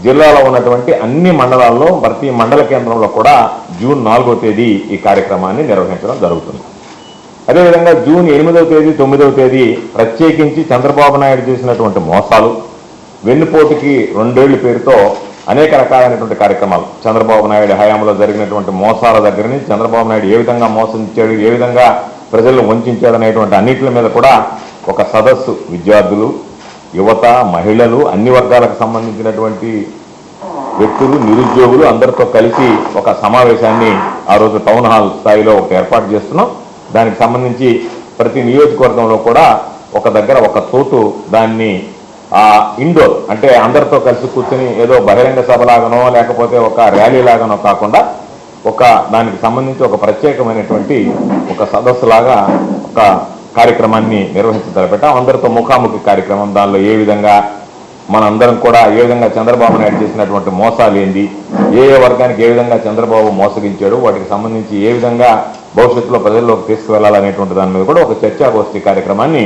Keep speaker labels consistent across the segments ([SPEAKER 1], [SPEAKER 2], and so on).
[SPEAKER 1] జిల్లాలో ఉన్నటువంటి అన్ని మండలాల్లో ప్రతి మండల కేంద్రంలో కూడా జూన్ 4వ తేదీ ఈ కార్యక్రమాన్ని నిర్వహించడం జరుగుతుంది. అదేవిధంగా జూన్ 8వ తేదీ 9వ తేదీ ప్రత్యేకించి చంద్రబాబు నాయుడు చేసినటువంటి మోసాలు, వెన్నుపోటుకి 2 ఏళ్ల పేరుతో అనేక రకాలైనటువంటి కార్యక్రమాలు, చంద్రబాబు నాయుడు హయాంలో జరిగినటువంటి మోసాల దగ్గర నుంచి చంద్రబాబు నాయుడు ఏ విధంగా మోసం ఇచ్చాడు, ఏ విధంగా ప్రజలను వంచాడు అనేటువంటి అన్నింటి మీద కూడా ఒక సదస్సు విద్యార్థులు, యువత, మహిళలు, అన్ని వర్గాలకు సంబంధించినటువంటి వ్యక్తులు, నిరుద్యోగులు అందరితో కలిసి ఒక సమావేశాన్ని ఆ రోజు టౌన్ హాల్ స్థాయిలో ఒకటి ఏర్పాటు చేస్తున్నాం. దానికి సంబంధించి ప్రతి నియోజకవర్గంలో కూడా ఒక దగ్గర ఒక చోటు దాన్ని ఇండోర్ అంటే అందరితో కలిసి కూర్చొని ఏదో బహిరంగ సభలాగానో లేకపోతే ఒక ర్యాలీ లాగానో కాకుండా ఒక దానికి సంబంధించి ఒక ప్రత్యేకమైనటువంటి ఒక సదస్సులాగా ఒక కార్యక్రమాన్ని నిర్వహించదలపెట్టాం. అందరితో ముఖాముఖి కార్యక్రమం, దానిలో ఏ విధంగా మనందరం కూడా ఏ విధంగా చంద్రబాబు నాయుడు చేసినటువంటి మోసాలు ఏంది, ఏ వర్గానికి ఏ విధంగా చంద్రబాబు మోసగించాడు, వాటికి సంబంధించి ఏ విధంగా భవిష్యత్తులో ప్రజల్లోకి తీసుకువెళ్లాలనేటువంటి దాని మీద కూడా ఒక చర్చాగోష్ఠి కార్యక్రమాన్ని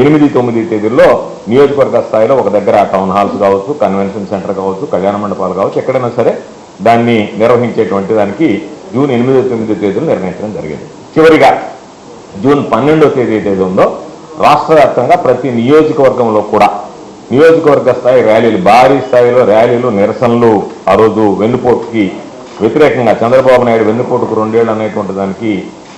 [SPEAKER 1] 8, 9 తేదీల్లో నియోజకవర్గ స్థాయిలో ఒక దగ్గర టౌన్ హాల్స్ కావచ్చు, కన్వెన్షన్ సెంటర్ కావచ్చు, కళ్యాణ మండపాలు కావచ్చు, ఎక్కడైనా సరే దాన్ని నిర్వహించేటువంటి దానికి జూన్ 8, 9 తేదీలు నిర్ణయించడం జరిగింది. చివరిగా జూన్ 12వ తేదీ ఏదైతే ఉందో రాష్ట్ర వ్యాప్తంగా ప్రతి నియోజకవర్గంలో కూడా నియోజకవర్గ స్థాయి ర్యాలీలు, భారీ స్థాయిలో ర్యాలీలు, నిరసనలు ఆ రోజు వెన్నుపోటుకి వ్యతిరేకంగా చంద్రబాబు నాయుడు వెన్నుపోటుకు 2 ఏళ్ళు అనేటువంటి దానికి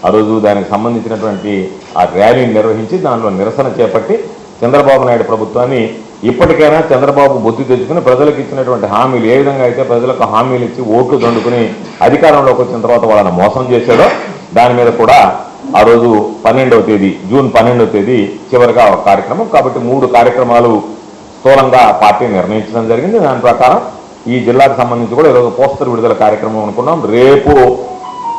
[SPEAKER 1] ఆ రోజు దానికి సంబంధించినటువంటి ఆ ర్యాలీని నిర్వహించి దానిలో నిరసన చేపట్టి చంద్రబాబు నాయుడు ప్రభుత్వాన్ని ఇప్పటికైనా చంద్రబాబు బుద్ధి తెచ్చుకుని ప్రజలకు ఇచ్చినటువంటి హామీలు ఏ విధంగా అయితే ప్రజలకు హామీలు ఇచ్చి ఓట్లు దండుకుని అధికారంలోకి వచ్చిన తర్వాత వాళ్ళని మోసం చేశాడో దాని మీద కూడా ఆ రోజు 12వ తేదీ జూన్ 12వ తేదీ చివరిగా ఒక కార్యక్రమం. కాబట్టి 3 కార్యక్రమాలు స్థూలంగా పార్టీ నిర్ణయించడం జరిగింది. దాని ప్రకారం ఈ జిల్లాకు సంబంధించి కూడా ఈరోజు పోస్టర్ విడుదల కార్యక్రమం అనుకున్నాం. రేపు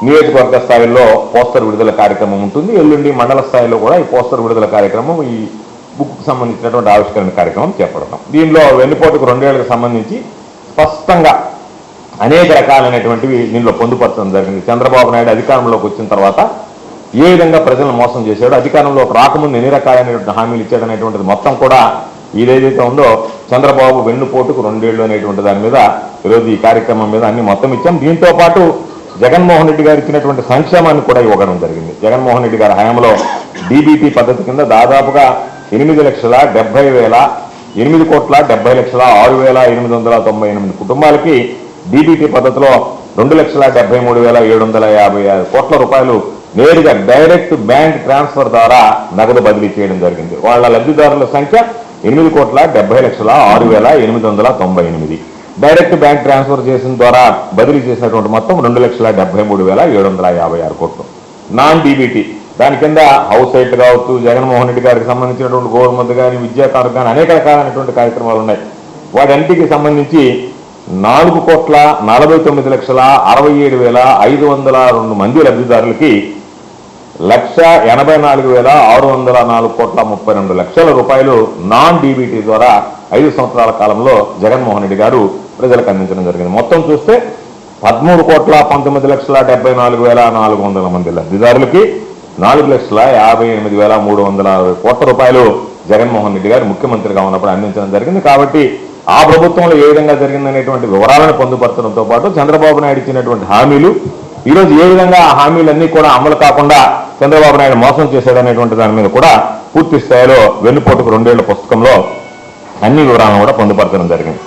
[SPEAKER 1] నియోజకవర్గ స్థాయిలో పోస్టర్ విడుదల కార్యక్రమం ఉంటుంది. ఎల్లుండి మండల స్థాయిలో కూడా ఈ పోస్టర్ విడుదల కార్యక్రమం, ఈ బుక్కు సంబంధించినటువంటి ఆవిష్కరణ కార్యక్రమం చేపడతాం. దీనిలో వెన్నుపోటుకు 2 ఏళ్లకు సంబంధించి స్పష్టంగా అనేక రకాలైనటువంటివి దీనిలో పొందుపరచడం జరిగింది. చంద్రబాబు నాయుడు అధికారంలోకి వచ్చిన తర్వాత ఏ విధంగా ప్రజలను మోసం చేశాడు, అధికారంలోకి రాకముందు ఎన్ని రకాలైనటువంటి హామీలు ఇచ్చాడనేటువంటిది మొత్తం కూడా ఇదేదైతే ఉందో చంద్రబాబు వెన్నుపోటుకు 2 ఏళ్ళు అనేటువంటి దాని మీద ఈరోజు ఈ కార్యక్రమం మీద అన్ని మొత్తం ఇచ్చాం. దీంతో పాటు జగన్మోహన్ రెడ్డి గారు ఇచ్చినటువంటి సంక్షేమాన్ని కూడా ఇవ్వడం జరిగింది. జగన్మోహన్ రెడ్డి గారి హయాంలో డీబీటీ పద్ధతి కింద దాదాపుగా 8,70,70,6,898 కుటుంబాలకి డీబీటీ పద్ధతిలో 2,73,756 కోట్ల రూపాయలు నేరుగా డైరెక్ట్ బ్యాంక్ ట్రాన్స్ఫర్ ద్వారా నగదు బదిలీ చేయడం జరిగింది. వాళ్ళ లబ్ధిదారుల సంఖ్య 8,70,06,898. డైరెక్ట్ బ్యాంక్ ట్రాన్స్ఫర్ చేసిన ద్వారా బదిలీ చేసినటువంటి మొత్తం 2,73,756 కోట్లు. నాన్ డీబీటీ దాని కింద హౌస్ సైట్ కావచ్చు, జగన్మోహన్ రెడ్డి గారికి సంబంధించినటువంటి గోరుముద్ద కానీ, విద్యాకారు కానీ అనేక రకాలైనటువంటి కార్యక్రమాలు ఉన్నాయి. వాటన్నిటికి సంబంధించి 4,49,67,502 మంది లబ్ధిదారులకి 1,84,604 కోట్ల 32 లక్షల రూపాయలు నాన్ డీబీటీ ద్వారా 5 సంవత్సరాల కాలంలో జగన్మోహన్ రెడ్డి గారు ప్రజలకు అందించడం జరిగింది. మొత్తం చూస్తే 13,19,74,400 మంది లబ్ధిదారులకి 4,58,360 కోట్ల రూపాయలు జగన్మోహన్ రెడ్డి గారు ముఖ్యమంత్రిగా ఉన్నప్పుడు అందించడం జరిగింది. కాబట్టి ఆ ప్రభుత్వంలో ఏ విధంగా జరిగిందనేటువంటి వివరాలను పొందుపరచడంతో పాటు చంద్రబాబు నాయుడు ఇచ్చినటువంటి హామీలు ఈరోజు ఏ విధంగా ఆ హామీలన్నీ కూడా అమలు కాకుండా చంద్రబాబు నాయుడు మోసం చేశాడనేటువంటి దాని మీద కూడా పూర్తి స్థాయిలో వెన్నుపోటుకు 2 ఏళ్ల పుస్తకంలో అన్ని వివరాలను కూడా పొందుపరచడం జరిగింది.